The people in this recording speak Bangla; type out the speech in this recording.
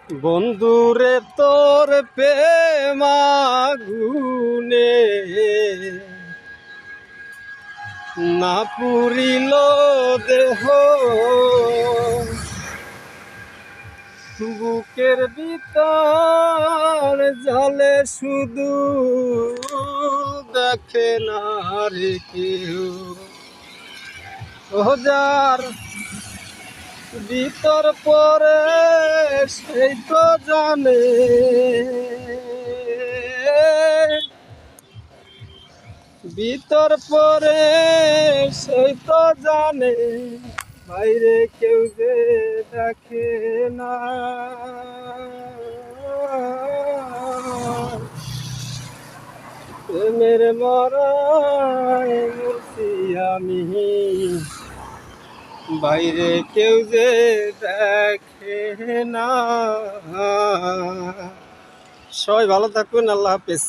বন্ধুরে তোর প্রেমাগুনে না পুরিল দেহ, বুকের ভিতর জলে শুধু দেখে না রে কেউ। ও যার ভিতর পরে সেই তো জানে, ভিতর পরে সেই তো জানে, বাইরে কেউ যে দেখে না। প্রেমের মরায় মরছি আমি, বাইরে কেউ যে দেখে না। সবাই ভালো থাকুন, আল্লাহ হাফেজ।